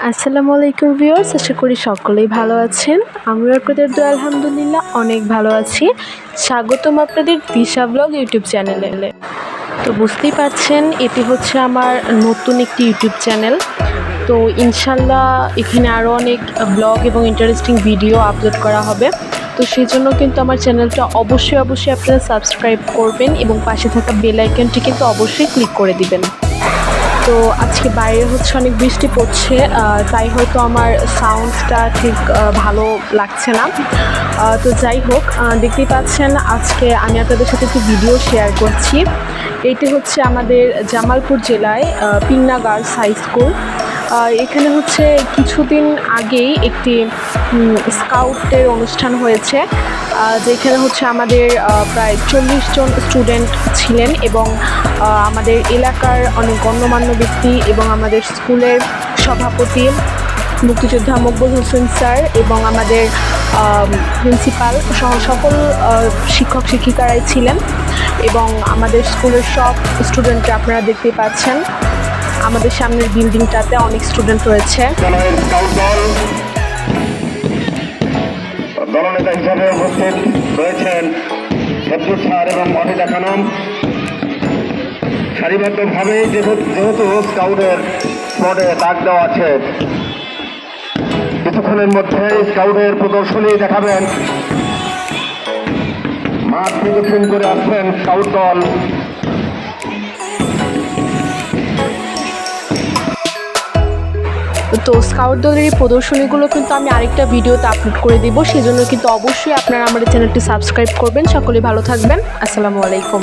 আসসালামু আলাইকুম ভিউয়ার্স, আশা করি সকলেই ভালো আছেন। আমিও আপনাদের দোয়া আলহামদুলিল্লাহ অনেক ভালো আছি। স্বাগতম আপনাদের দিশা ব্লগ ইউটিউব চ্যানেলে। তো বুঝতেই পারছেন এটি হচ্ছে আমার নতুন একটি ইউটিউব চ্যানেল। তো ইনশাল্লাহ এখানে আরও অনেক ব্লগ এবং ইন্টারেস্টিং ভিডিও আপলোড করা হবে। তো সেই জন্য কিন্তু আমার চ্যানেলটা অবশ্যই আপনারা সাবস্ক্রাইব করবেন এবং পাশে থাকা বেল আইকনটি কিন্তু অবশ্যই ক্লিক করে দিবেন। তো আজকে বাইরে হচ্ছে অনেক বৃষ্টি পড়ছে, তাই হয়তো আমার সাউন্ডটা ঠিক ভালো লাগছে না। তো যাই হোক, দেখতেই পাচ্ছেন আজকে আমি আপনাদের সাথে একটি ভিডিও শেয়ার করছি। এটি হচ্ছে আমাদের জামালপুর জেলায় পিংনা গার্লস হাই স্কুল। এখানে হচ্ছে কিছুদিন আগেই একটি স্কাউটের অনুষ্ঠান হয়েছে, যেখানে হচ্ছে আমাদের প্রায় 40 জন স্টুডেন্ট ছিলেন এবং আমাদের এলাকার অনেক গণ্যমান্য ব্যক্তি এবং আমাদের স্কুলের সভাপতি মুক্তিযোদ্ধা মকবুল হোসেন স্যার এবং আমাদের প্রিন্সিপাল সহ সকল শিক্ষক শিক্ষিকারাই ছিলেন এবং আমাদের স্কুলের সব স্টুডেন্টরা আপনারা দেখতেই পাচ্ছেন। আমাদের সামনের বিল্ডিংটাতে অনেক স্টুডেন্ট রয়েছে। দলনেতা হিসাবে উপস্থিত রয়েছেন হেফজুর স্যার এবং মহিদা খানম। সারিবদ্ধভাবে যেহেতু স্কাউটের স্পটে দাগ দেওয়া আছে, কিছুক্ষণের মধ্যে স্কাউটের প্রদর্শনী দেখাবেন। মাঠ প্রদক্ষিণ করে আসবেন স্কাউট দল। তো স্কাউট দলের এই প্রদর্শনীগুলো কিন্তু আমি আরেকটা ভিডিওতে আপলোড করে দিব, সেজন্য কিন্তু অবশ্যই আপনারা আমার চ্যানেলটি সাবস্ক্রাইব করবেন। সকলে ভালো থাকবেন। আসসালামু আলাইকুম।